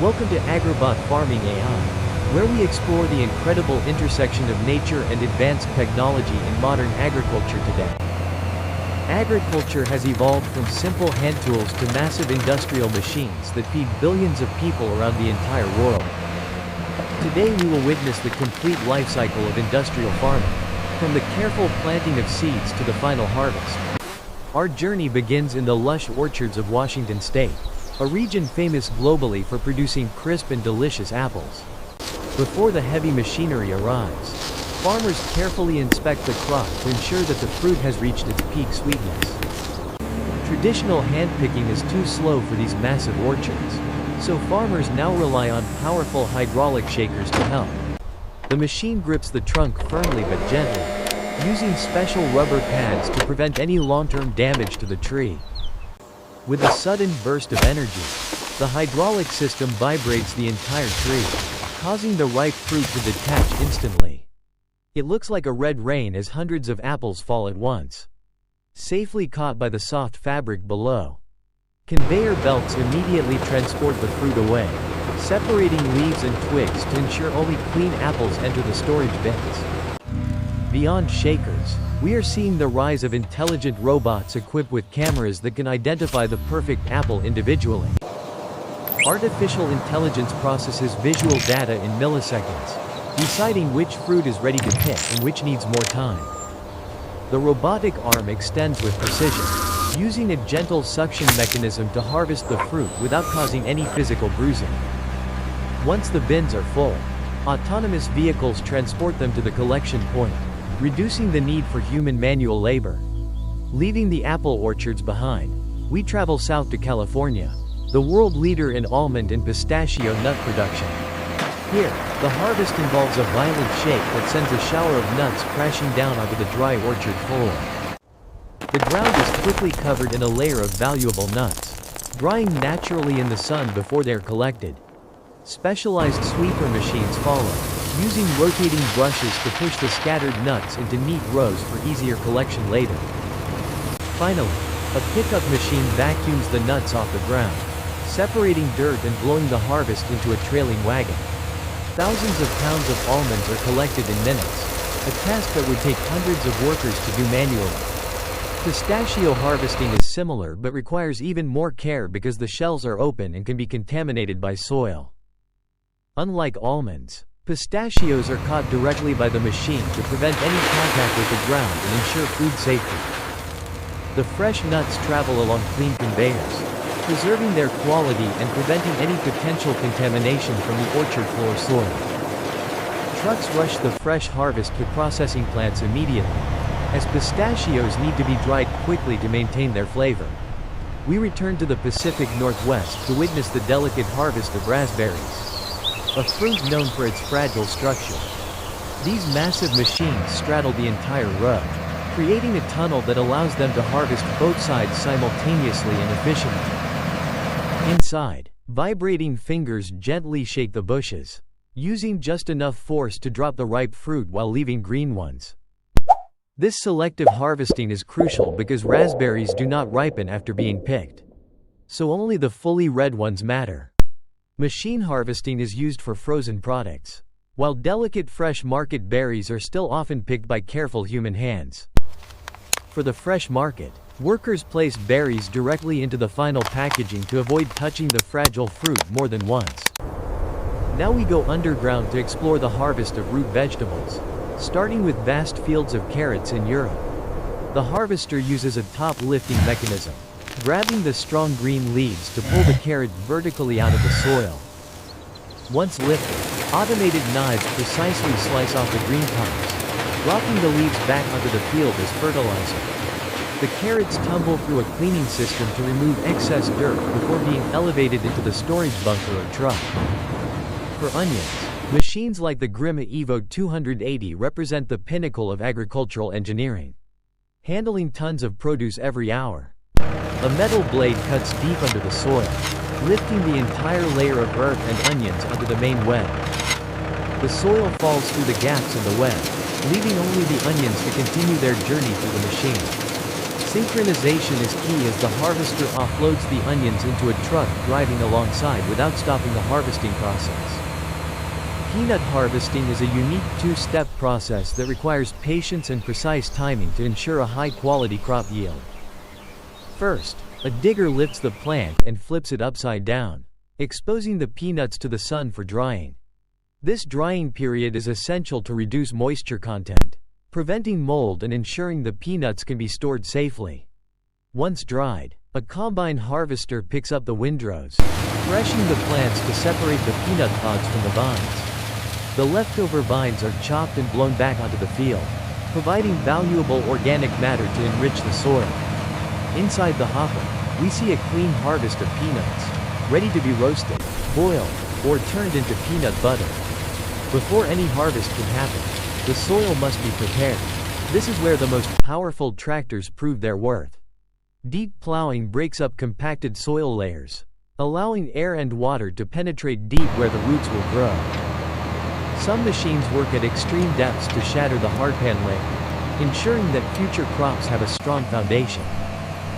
Welcome to Agribot Farming AI, where we explore the incredible intersection of nature and advanced technology in modern agriculture today. Agriculture has evolved from simple hand tools to massive industrial machines that feed billions of people around the entire world. Today we will witness the complete life cycle of industrial farming, from the careful planting of seeds to the final harvest. Our journey begins in the lush orchards of Washington State, a region famous globally for producing crisp and delicious apples. Before the heavy machinery arrives, farmers carefully inspect the crop to ensure that the fruit has reached its peak sweetness. Traditional hand-picking is too slow for these massive orchards, so farmers now rely on powerful hydraulic shakers to help. The machine grips the trunk firmly but gently, using special rubber pads to prevent any long-term damage to the tree. With a sudden burst of energy, the hydraulic system vibrates the entire tree, causing the ripe fruit to detach instantly. It looks like a red rain as hundreds of apples fall at once, safely caught by the soft fabric below. Conveyor belts immediately transport the fruit away, separating leaves and twigs to ensure only clean apples enter the storage bins. Beyond shakers, we are seeing the rise of intelligent robots equipped with cameras that can identify the perfect apple individually. Artificial intelligence processes visual data in milliseconds, deciding which fruit is ready to pick and which needs more time. The robotic arm extends with precision, using a gentle suction mechanism to harvest the fruit without causing any physical bruising. Once the bins are full, autonomous vehicles transport them to the collection point, reducing the need for human manual labor. Leaving the apple orchards behind, we travel south to California, the world leader in almond and pistachio nut production. Here, the harvest involves a violent shake that sends a shower of nuts crashing down onto the dry orchard floor. The ground is quickly covered in a layer of valuable nuts, drying naturally in the sun before they are collected. Specialized sweeper machines follow, using rotating brushes to push the scattered nuts into neat rows for easier collection later. Finally, a pickup machine vacuums the nuts off the ground, separating dirt and blowing the harvest into a trailing wagon. Thousands of pounds of almonds are collected in minutes, a task that would take hundreds of workers to do manually. Pistachio harvesting is similar but requires even more care because the shells are open and can be contaminated by soil. Unlike almonds, pistachios are caught directly by the machine to prevent any contact with the ground and ensure food safety. The fresh nuts travel along clean conveyors, preserving their quality and preventing any potential contamination from the orchard floor soil. Trucks rush the fresh harvest to processing plants immediately, as pistachios need to be dried quickly to maintain their flavor. We return to the Pacific Northwest to witness the delicate harvest of raspberries, a fruit known for its fragile structure. These massive machines straddle the entire row, creating a tunnel that allows them to harvest both sides simultaneously and efficiently. Inside, vibrating fingers gently shake the bushes, using just enough force to drop the ripe fruit while leaving green ones. This selective harvesting is crucial because raspberries do not ripen after being picked, so only the fully red ones matter. Machine harvesting is used for frozen products, while delicate fresh market berries are still often picked by careful human hands. For the fresh market, workers place berries directly into the final packaging to avoid touching the fragile fruit more than once. Now we go underground to explore the harvest of root vegetables, starting with vast fields of carrots in Europe. The harvester uses a top-lifting mechanism, grabbing the strong green leaves to pull the carrot vertically out of the soil. Once lifted, automated knives precisely slice off the green tops, dropping the leaves back onto the field as fertilizer. The carrots tumble through a cleaning system to remove excess dirt before being elevated into the storage bunker or truck. For onions, machines like the Grima Evo 280 represent the pinnacle of agricultural engineering, handling tons of produce every hour. A metal blade cuts deep under the soil, lifting the entire layer of earth and onions onto the main web. The soil falls through the gaps in the web, leaving only the onions to continue their journey through the machine. Synchronization is key as the harvester offloads the onions into a truck driving alongside without stopping the harvesting process. Peanut harvesting is a unique two-step process that requires patience and precise timing to ensure a high-quality crop yield. First, a digger lifts the plant and flips it upside down, exposing the peanuts to the sun for drying. This drying period is essential to reduce moisture content, preventing mold and ensuring the peanuts can be stored safely. Once dried, a combine harvester picks up the windrows, threshing the plants to separate the peanut pods from the vines. The leftover vines are chopped and blown back onto the field, providing valuable organic matter to enrich the soil. Inside the hopper, we see a clean harvest of peanuts, ready to be roasted, boiled, or turned into peanut butter. Before any harvest can happen, the soil must be prepared. This is where the most powerful tractors prove their worth. Deep plowing breaks up compacted soil layers, allowing air and water to penetrate deep where the roots will grow. Some machines work at extreme depths to shatter the hardpan layer, ensuring that future crops have a strong foundation.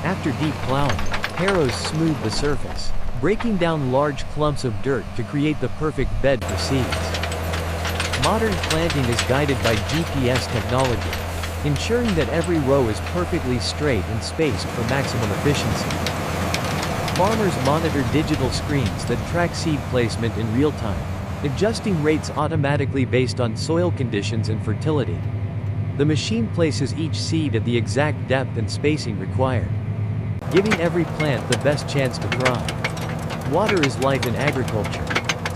After deep plowing, harrows smooth the surface, breaking down large clumps of dirt to create the perfect bed for seeds. Modern planting is guided by GPS technology, ensuring that every row is perfectly straight and spaced for maximum efficiency. Farmers monitor digital screens that track seed placement in real time, adjusting rates automatically based on soil conditions and fertility. The machine places each seed at the exact depth and spacing required, giving every plant the best chance to thrive. Water is life in agriculture.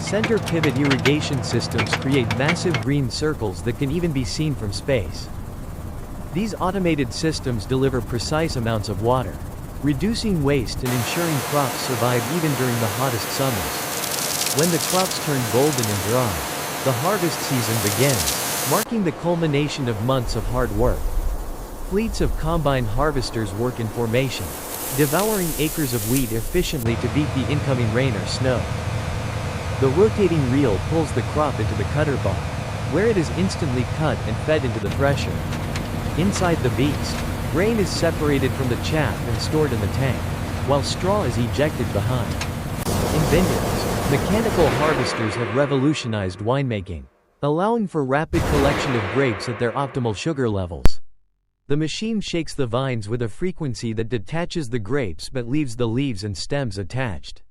Center pivot irrigation systems create massive green circles that can even be seen from space. These automated systems deliver precise amounts of water, reducing waste and ensuring crops survive even during the hottest summers. When the crops turn golden and dry, the harvest season begins, marking the culmination of months of hard work. Fleets of combine harvesters work in formation, devouring acres of wheat efficiently to beat the incoming rain or snow. The rotating reel pulls the crop into the cutter bar, where it is instantly cut and fed into the thresher. Inside the beast, grain is separated from the chaff and stored in the tank, while straw is ejected behind. In vineyards, mechanical harvesters have revolutionized winemaking, allowing for rapid collection of grapes at their optimal sugar levels. The machine shakes the vines with a frequency that detaches the grapes but leaves the leaves and stems attached.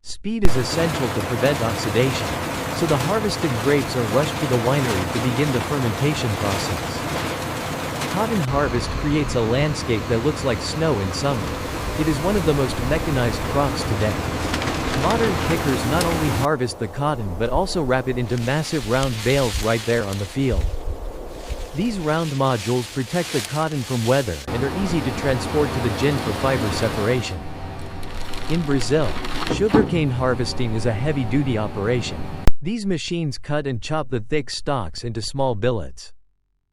Speed is essential to prevent oxidation, so the harvested grapes are rushed to the winery to begin the fermentation process. Cotton harvest creates a landscape that looks like snow in summer. It is one of the most mechanized crops today. Modern pickers not only harvest the cotton but also wrap it into massive round bales right there on the field. These round modules protect the cotton from weather and are easy to transport to the gin for fiber separation. In Brazil, sugarcane harvesting is a heavy-duty operation. These machines cut and chop the thick stalks into small billets.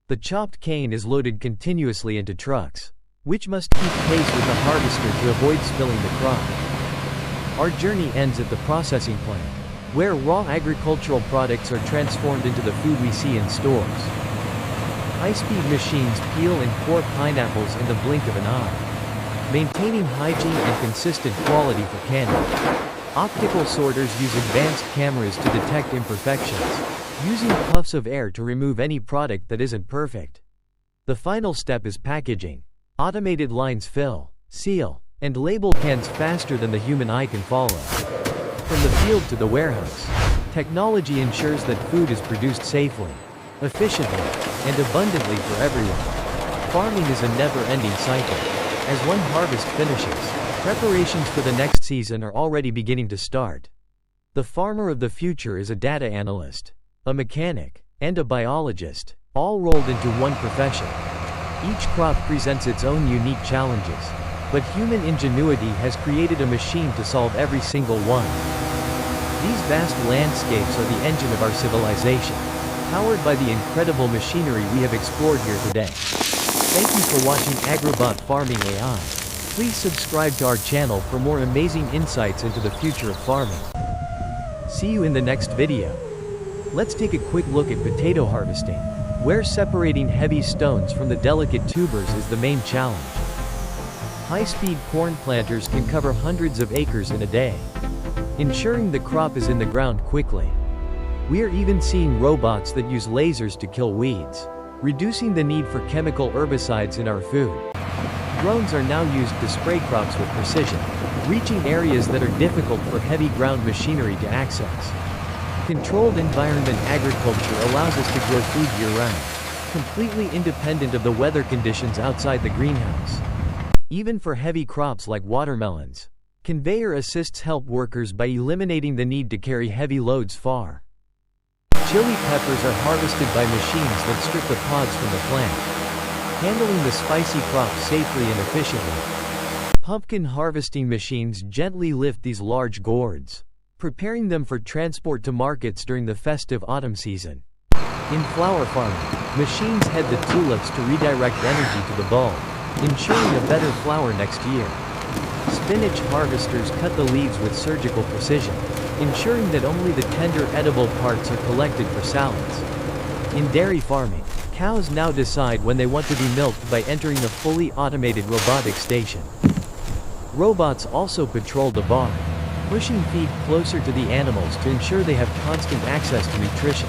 The chopped cane is loaded continuously into trucks, which must keep pace with the harvester to avoid spilling the crop. Our journey ends at the processing plant, where raw agricultural products are transformed into the food we see in stores. High-speed machines peel and core pineapples in the blink of an eye, maintaining hygiene and consistent quality for canning. Optical sorters use advanced cameras to detect imperfections, using puffs of air to remove any product that isn't perfect. The final step is packaging. Automated lines fill, seal, and label cans faster than the human eye can follow. From the field to the warehouse, technology ensures that food is produced safely, efficiently, and abundantly for everyone. Farming is a never-ending cycle. As one harvest finishes, preparations for the next season are already beginning to start. The farmer of the future is a data analyst, a mechanic, and a biologist, all rolled into one profession. Each crop presents its own unique challenges, but human ingenuity has created a machine to solve every single one. These vast landscapes are the engine of our civilization, powered by the incredible machinery we have explored here today. Thank you for watching Agrobot Farming AI. Please subscribe to our channel for more amazing insights into the future of farming. See you in the next video. Let's take a quick look at potato harvesting, where separating heavy stones from the delicate tubers is the main challenge. High-speed corn planters can cover hundreds of acres in a day, ensuring the crop is in the ground quickly. We are even seeing robots that use lasers to kill weeds, reducing the need for chemical herbicides in our food. Drones are now used to spray crops with precision, reaching areas that are difficult for heavy ground machinery to access. Controlled environment agriculture allows us to grow food year-round, completely independent of the weather conditions outside the greenhouse. Even for heavy crops like watermelons, conveyor assists help workers by eliminating the need to carry heavy loads far. Chili peppers are harvested by machines that strip the pods from the plant, handling the spicy crop safely and efficiently. Pumpkin harvesting machines gently lift these large gourds, preparing them for transport to markets during the festive autumn season. In flower farming, machines head the tulips to redirect energy to the bulb, ensuring a better flower next year. Spinach harvesters cut the leaves with surgical precision, ensuring that only the tender edible parts are collected for salads. In dairy farming, cows now decide when they want to be milked by entering the fully automated robotic station. Robots also patrol the barn, pushing feed closer to the animals to ensure they have constant access to nutrition.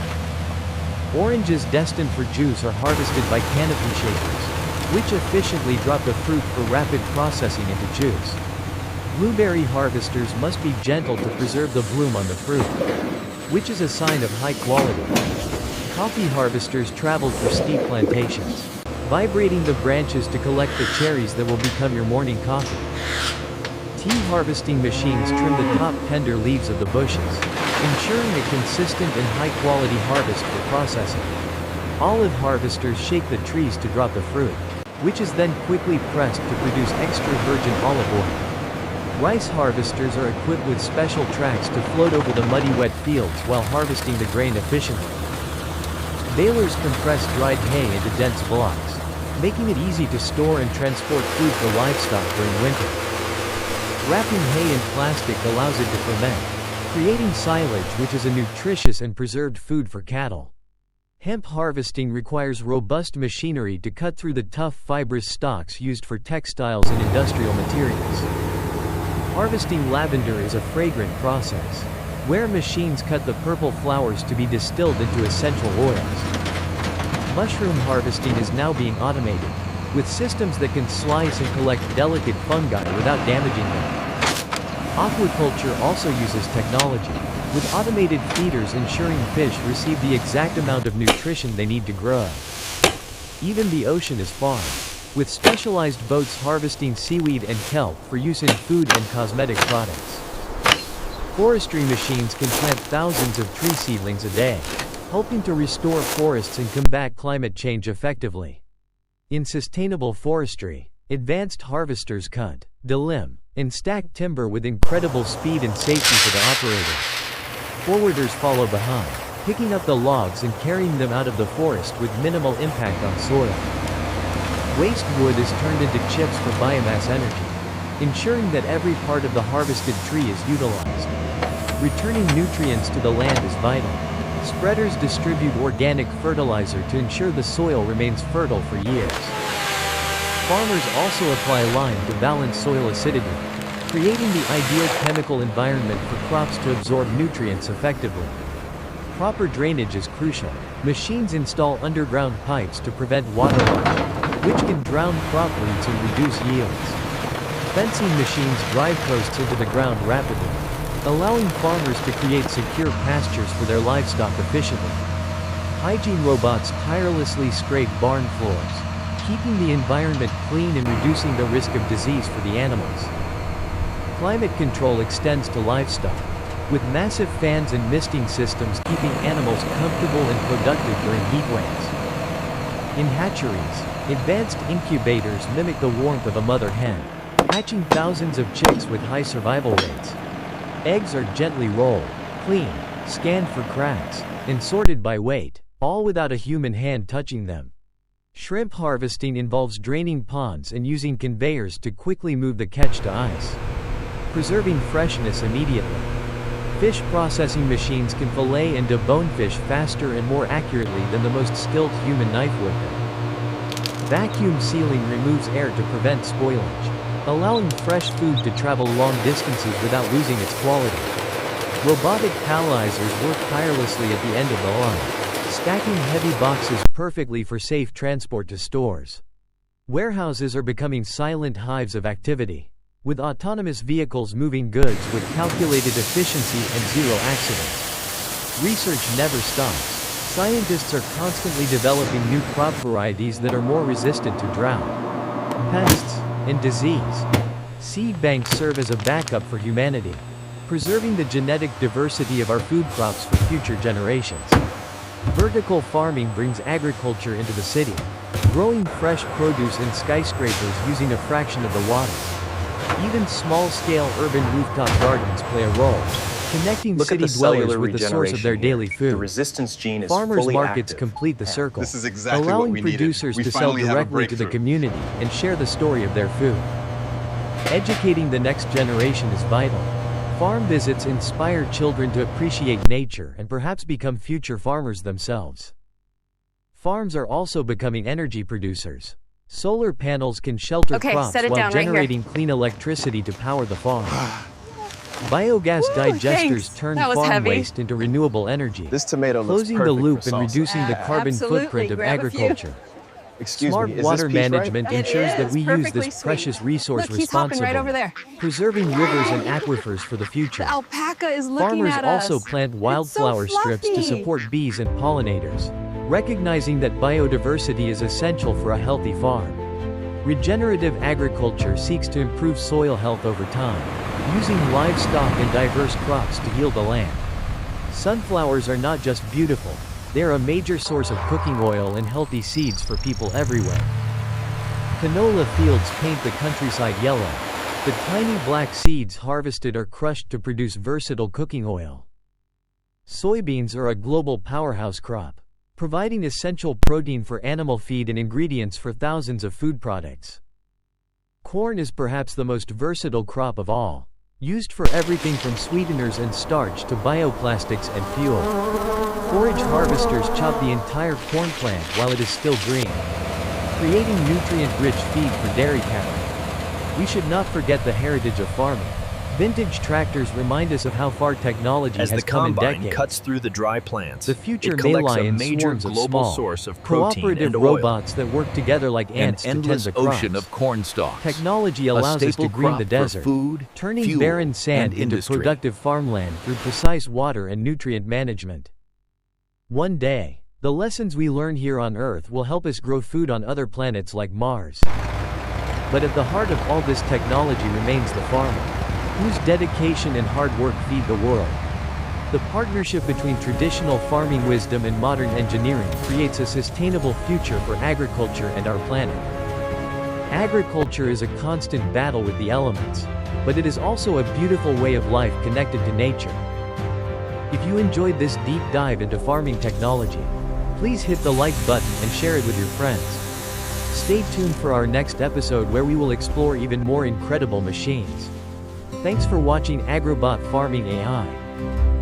Oranges destined for juice are harvested by canopy shakers, which efficiently drop the fruit for rapid processing into juice. Blueberry harvesters must be gentle to preserve the bloom on the fruit, which is a sign of high quality. Coffee harvesters travel through steep plantations, vibrating the branches to collect the cherries that will become your morning coffee. Tea harvesting machines trim the top tender leaves of the bushes, ensuring a consistent and high-quality harvest for processing. Olive harvesters shake the trees to drop the fruit, which is then quickly pressed to produce extra virgin olive oil. Rice harvesters are equipped with special tracks to float over the muddy wet fields while harvesting the grain efficiently. Balers compress dried hay into dense blocks, making it easy to store and transport food for livestock during winter. Wrapping hay in plastic allows it to ferment, creating silage, which is a nutritious and preserved food for cattle. Hemp harvesting requires robust machinery to cut through the tough fibrous stalks used for textiles and industrial materials. Harvesting lavender is a fragrant process, where machines cut the purple flowers to be distilled into essential oils. Mushroom harvesting is now being automated, with systems that can slice and collect delicate fungi without damaging them. Aquaculture also uses technology, with automated feeders ensuring fish receive the exact amount of nutrition they need to grow. Even the ocean is farmed, with specialized boats harvesting seaweed and kelp for use in food and cosmetic products. Forestry machines can plant thousands of tree seedlings a day, helping to restore forests and combat climate change effectively. In sustainable forestry, advanced harvesters cut, delimb, and stack timber with incredible speed and safety for the operator. Forwarders follow behind, picking up the logs and carrying them out of the forest with minimal impact on soil. Waste wood is turned into chips for biomass energy, ensuring that every part of the harvested tree is utilized. Returning nutrients to the land is vital. Spreaders distribute organic fertilizer to ensure the soil remains fertile for years. Farmers also apply lime to balance soil acidity, creating the ideal chemical environment for crops to absorb nutrients effectively. Proper drainage is crucial. Machines install underground pipes to prevent waterlogging, which can drown crop roots and reduce yields. Fencing machines drive posts into the ground rapidly, allowing farmers to create secure pastures for their livestock efficiently. Hygiene robots tirelessly scrape barn floors, keeping the environment clean and reducing the risk of disease for the animals. Climate control extends to livestock, with massive fans and misting systems keeping animals comfortable and productive during heat waves. In hatcheries, advanced incubators mimic the warmth of a mother hen, hatching thousands of chicks with high survival rates. Eggs are gently rolled, cleaned, scanned for cracks, and sorted by weight, all without a human hand touching them. Shrimp harvesting involves draining ponds and using conveyors to quickly move the catch to ice, preserving freshness immediately. Fish processing machines can fillet and debone fish faster and more accurately than the most skilled human knife worker. Vacuum sealing removes air to prevent spoilage, allowing fresh food to travel long distances without losing its quality. Robotic palletizers work tirelessly at the end of the line, stacking heavy boxes perfectly for safe transport to stores. Warehouses are becoming silent hives of activity, with autonomous vehicles moving goods with calculated efficiency and zero accidents. Research never stops. Scientists are constantly developing new crop varieties that are more resistant to drought, pests, and disease. Seed banks serve as a backup for humanity, preserving the genetic diversity of our food crops for future generations. Vertical farming brings agriculture into the city, growing fresh produce in skyscrapers using a fraction of the water. Even small-scale urban rooftop gardens play a role, connecting city dwellers with the source of their daily food. The resistance gene is Farmers fully markets active. complete the circle, This is exactly what allowing we needed. producers We to sell finally have a directly to the breakthrough. community and share the story of their food. Educating the next generation is vital. Farm visits inspire children to appreciate nature and perhaps become future farmers themselves. Farms are also becoming energy producers. Solar panels can shelter crops while generating clean electricity to power the farm. Biogas digesters turn farm waste into renewable energy, This tomato looks closing the perfect loop for and salsa. reducing the carbon footprint of agriculture. Excuse Smart me, is water this peach management right? ensures that we use this precious resource responsibly, preserving rivers and aquifers for the future. Alpaca is looking Farmers at us. also plant wildflower It's so strips to fluffy. support bees and pollinators, recognizing that biodiversity is essential for a healthy farm. Regenerative agriculture seeks to improve soil health over time, using livestock and diverse crops to heal the land. Sunflowers are not just beautiful, they are a major source of cooking oil and healthy seeds for people everywhere. Canola fields paint the countryside yellow. The tiny black seeds harvested are crushed to produce versatile cooking oil. Soybeans are a global powerhouse crop, providing essential protein for animal feed and ingredients for thousands of food products. Corn is perhaps the most versatile crop of all, used for everything from sweeteners and starch to bioplastics and fuel. Forage harvesters chop the entire corn plant while it is still green, creating nutrient-rich feed for dairy cattle. We should not forget the heritage of farming. Vintage tractors remind us of how far technology has come in decades. As the combine cuts through the dry plants, The future it may collects lie a in major swarms of global small, source of protein cooperative and oil. robots that work together like An ants to tend endless the crops. ocean of corn stalks. Technology a allows us to staple green the crop for desert, food, turning fuel, barren sand and into industry. productive farmland through precise water and nutrient management. One day, the lessons we learn here on Earth will help us grow food on other planets like Mars. But at the heart of all this technology remains the farmer, whose dedication and hard work feed the world. The partnership between traditional farming wisdom and modern engineering creates a sustainable future for agriculture and our planet. Agriculture is a constant battle with the elements, but it is also a beautiful way of life connected to nature. If you enjoyed this deep dive into farming technology, please hit the like button and share it with your friends. Stay tuned for our next episode where we will explore even more incredible machines. Thanks for watching Agrobot Farming AI.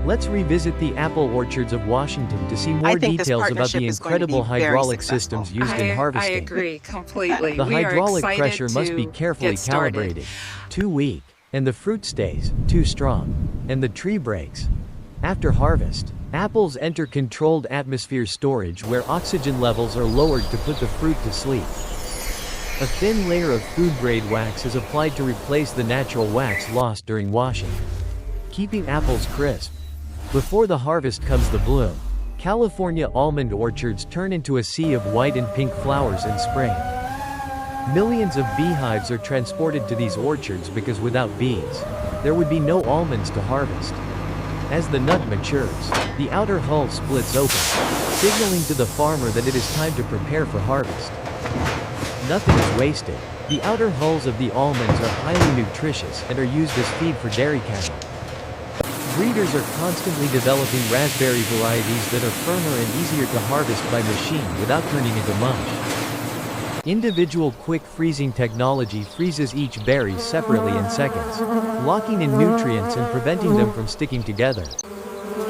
Let's revisit the apple orchards of Washington to see more details about the incredible hydraulic systems used in harvesting. I agree completely. The We are hydraulic excited pressure must be to carefully get started. calibrated. Too weak, and the fruit stays too strong, and the tree breaks. After harvest, apples enter controlled atmosphere storage where oxygen levels are lowered to put the fruit to sleep. A thin layer of food-grade wax is applied to replace the natural wax lost during washing, keeping apples crisp. Before the harvest comes the bloom. California almond orchards turn into a sea of white and pink flowers in spring. Millions of beehives are transported to these orchards because without bees, there would be no almonds to harvest. As the nut matures, the outer hull splits open, signaling to the farmer that it is time to prepare for harvest. Nothing is wasted. The outer hulls of the almonds are highly nutritious and are used as feed for dairy cattle. Breeders are constantly developing raspberry varieties that are firmer and easier to harvest by machine without turning into mush. Individual quick freezing technology freezes each berry separately in seconds, locking in nutrients and preventing them from sticking together.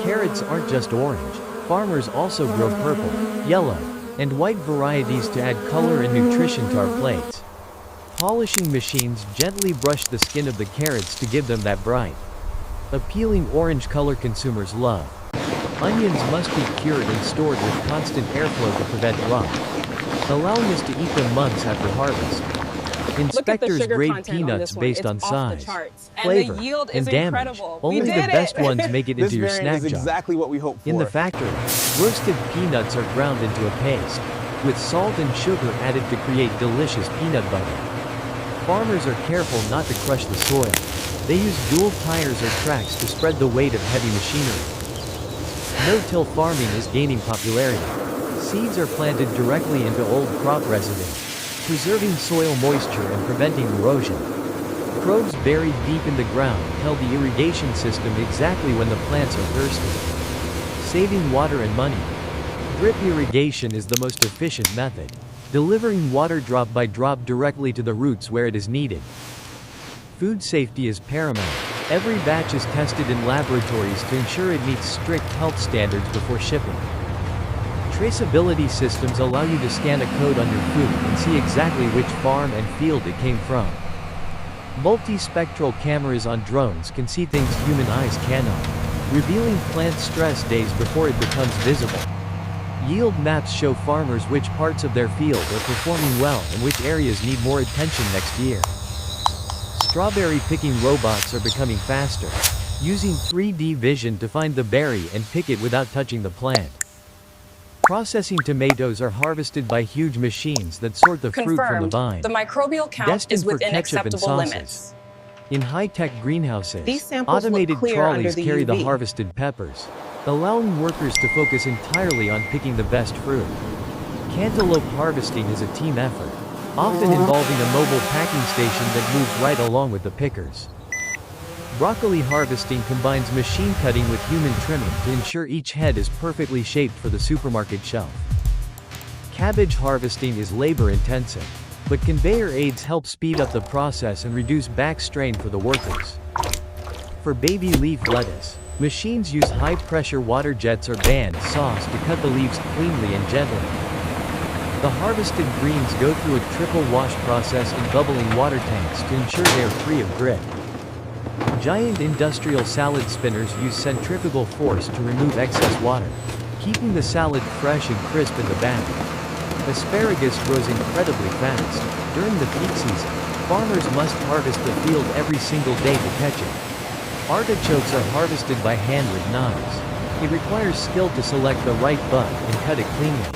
Carrots aren't just orange. Farmers also grow purple, yellow, and white varieties to add color and nutrition to our plates. Polishing machines gently brush the skin of the carrots to give them that bright, appealing orange color consumers love. Onions must be cured and stored with constant airflow to prevent rot, allowing us to eat them months after harvest. Inspectors grade peanuts based on size, flavor, and damage. Only the best ones make it into your snack jar. Exactly what we hoped for. In the factory, roasted peanuts are ground into a paste, with salt and sugar added to create delicious peanut butter. Farmers are careful not to crush the soil. They use dual tires or tracks to spread the weight of heavy machinery. No-till farming is gaining popularity. Seeds are planted directly into old crop residue, preserving soil moisture and preventing erosion. Probes buried deep in the ground tell the irrigation system exactly when the plants are thirsty, saving water and money. Drip irrigation is the most efficient method, delivering water drop by drop directly to the roots where it is needed. Food safety is paramount. Every batch is tested in laboratories to ensure it meets strict health standards before shipping. Traceability systems allow you to scan a code on your food and see exactly which farm and field it came from. Multispectral cameras on drones can see things human eyes cannot, revealing plant stress days before it becomes visible. Yield maps show farmers which parts of their field are performing well and which areas need more attention next year. Strawberry picking robots are becoming faster, using 3D vision to find the berry and pick it without touching the plant. Processing tomatoes are harvested by huge machines that sort the fruit from the vine, the microbial count destined is for within ketchup and acceptable sauces. limits. In high-tech greenhouses, These samples look automated clear trolleys under the carry the UV. harvested peppers, allowing workers to focus entirely on picking the best fruit. Cantaloupe harvesting is a team effort, often involving a mobile packing station that moves right along with the pickers. Broccoli harvesting combines machine cutting with human trimming to ensure each head is perfectly shaped for the supermarket shelf. Cabbage harvesting is labor-intensive, but conveyor aids help speed up the process and reduce back strain for the workers. For baby leaf lettuce, machines use high-pressure water jets or band saws to cut the leaves cleanly and gently. The harvested greens go through a triple wash process in bubbling water tanks to ensure they are free of grit. Giant industrial salad spinners use centrifugal force to remove excess water, keeping the salad fresh and crisp in the bag. Asparagus grows incredibly fast. During the peak season, farmers must harvest the field every single day to catch it. Artichokes are harvested by hand with knives. It requires skill to select the right bud and cut it cleanly.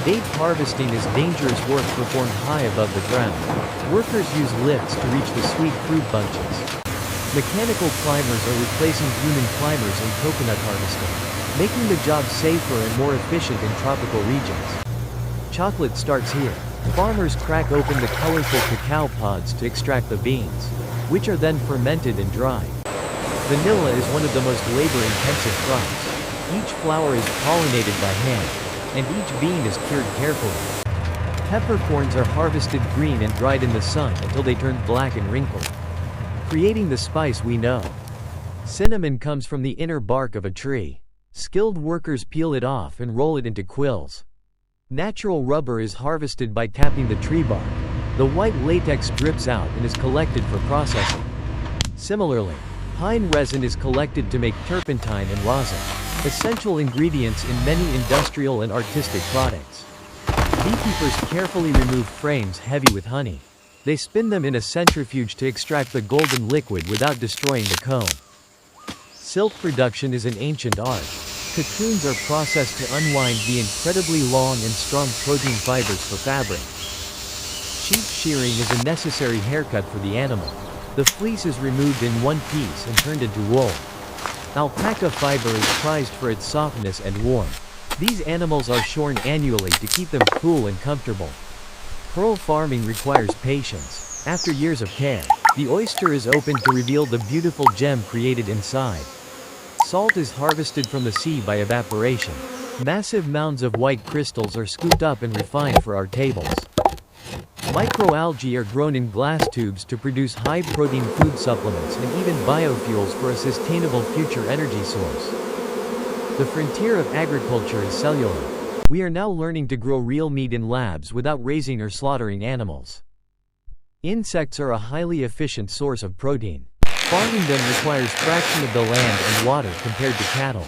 Date harvesting is dangerous work performed high above the ground. Workers use lifts to reach the sweet fruit bunches. Mechanical climbers are replacing human climbers in coconut harvesting, making the job safer and more efficient in tropical regions. Chocolate starts here. Farmers crack open the colorful cacao pods to extract the beans, which are then fermented and dried. Vanilla is one of the most labor-intensive crops. Each flower is pollinated by hand, and each bean is cured carefully. Peppercorns are harvested green and dried in the sun until they turn black and wrinkled, creating the spice we know. Cinnamon comes from the inner bark of a tree. Skilled workers peel it off and roll it into quills. Natural rubber is harvested by tapping the tree bark. The white latex drips out and is collected for processing. Similarly, pine resin is collected to make turpentine and rosin, essential ingredients in many industrial and artistic products. Beekeepers carefully remove frames heavy with honey. They spin them in a centrifuge to extract the golden liquid without destroying the comb. Silk production is an ancient art. Cocoons are processed to unwind the incredibly long and strong protein fibers for fabric. Sheep shearing is a necessary haircut for the animal. The fleece is removed in one piece and turned into wool. Alpaca fiber is prized for its softness and warmth. These animals are shorn annually to keep them cool and comfortable. Pearl farming requires patience. After years of care, the oyster is opened to reveal the beautiful gem created inside. Salt is harvested from the sea by evaporation. Massive mounds of white crystals are scooped up and refined for our tables. Microalgae are grown in glass tubes to produce high-protein food supplements and even biofuels for a sustainable future energy source. The frontier of agriculture is cellular. We are now learning to grow real meat in labs without raising or slaughtering animals. Insects are a highly efficient source of protein. Farming them requires fraction of the land and water compared to cattle.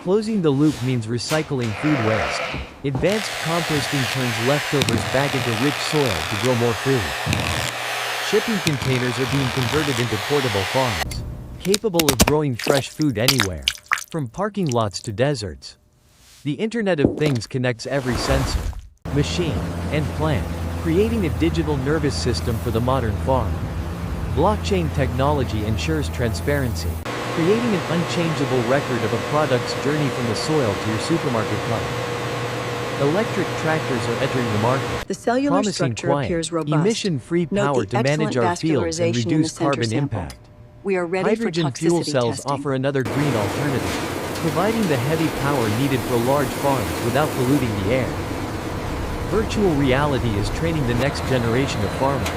Closing the loop means recycling food waste. Advanced composting turns leftovers back into rich soil to grow more food. Shipping containers are being converted into portable farms, capable of growing fresh food anywhere, from parking lots to deserts. The Internet of Things connects every sensor, machine, and plant, creating a digital nervous system for the modern farm. Blockchain technology ensures transparency, creating an unchangeable record of a product's journey from the soil to your supermarket cart. Electric tractors are entering the market, The cellular promising structure quiet, appears robust. emission-free Note power the to manage our excellent fields and vascularization in the reduce center carbon sample. impact. We are ready Hydrogen for fuel toxicity cells testing. offer another green alternative, providing the heavy power needed for large farms without polluting the air. Virtual reality is training the next generation of farmers,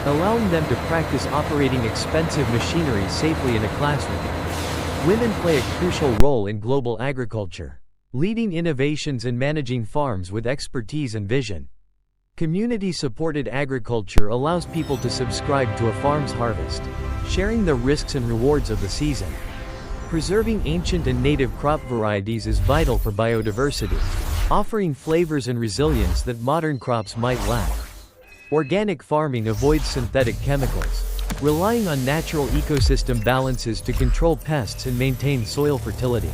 allowing them to practice operating expensive machinery safely in a classroom. Women play a crucial role in global agriculture, leading innovations and managing farms with expertise and vision. Community-supported agriculture allows people to subscribe to a farm's harvest, sharing the risks and rewards of the season. Preserving ancient and native crop varieties is vital for biodiversity, offering flavors and resilience that modern crops might lack. Organic farming avoids synthetic chemicals, relying on natural ecosystem balances to control pests and maintain soil fertility.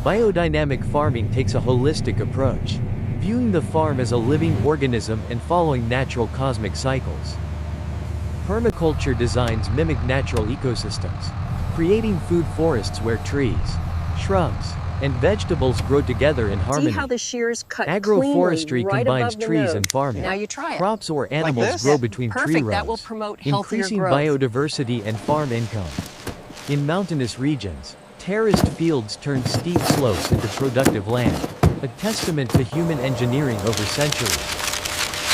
Biodynamic farming takes a holistic approach, viewing the farm as a living organism and following natural cosmic cycles. Permaculture designs mimic natural ecosystems, creating food forests where trees, shrubs, and vegetables grow together in harmony. See how the shears cut Agroforestry cleanly right combines above the trees node. and farming. Now you try it. Crops or animals this? grow between tree Perfect. rows, That will promote healthier increasing growth. biodiversity and farm income. In mountainous regions, terraced fields turn steep slopes into productive land, a testament to human engineering over centuries.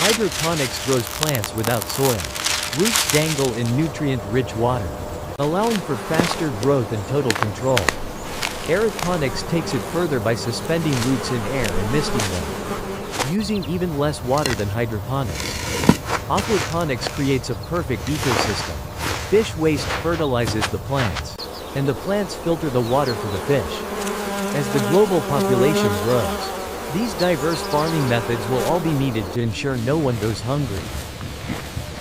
Hydroponics grows plants without soil. Roots dangle in nutrient-rich water, allowing for faster growth and total control. Aeroponics takes it further by suspending roots in air and misting them, using even less water than hydroponics. Aquaponics creates a perfect ecosystem. Fish waste fertilizes the plants, and the plants filter the water for the fish. As the global population grows, these diverse farming methods will all be needed to ensure no one goes hungry.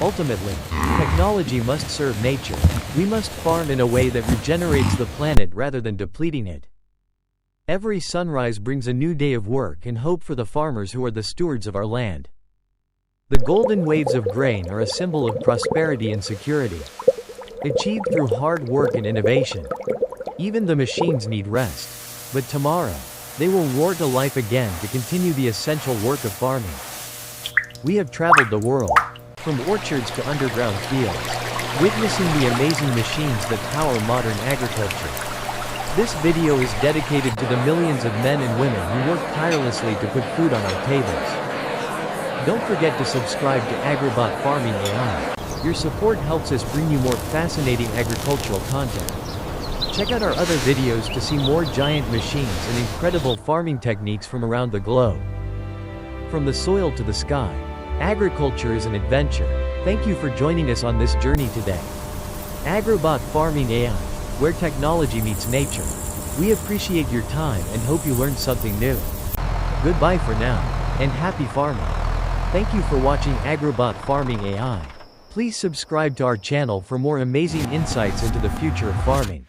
Ultimately, technology must serve nature. We must farm in a way that regenerates the planet rather than depleting it. Every sunrise brings a new day of work and hope for the farmers who are the stewards of our land. The golden waves of grain are a symbol of prosperity and security, achieved through hard work and innovation. Even the machines need rest, but tomorrow, they will roar to life again to continue the essential work of farming. We have traveled the world, from orchards to underground fields, witnessing the amazing machines that power modern agriculture. This video is dedicated to the millions of men and women who work tirelessly to put food on our tables. Don't forget to subscribe to Agrobot Farming AI. Your support helps us bring you more fascinating agricultural content. Check out our other videos to see more giant machines and incredible farming techniques from around the globe. From the soil to the sky, agriculture is an adventure. Thank you for joining us on this journey today. Agrobot Farming AI, where technology meets nature. We appreciate your time and hope you learned something new. Goodbye for now, and happy farming. Thank you for watching Agrobot Farming AI. Please subscribe to our channel for more amazing insights into the future of farming.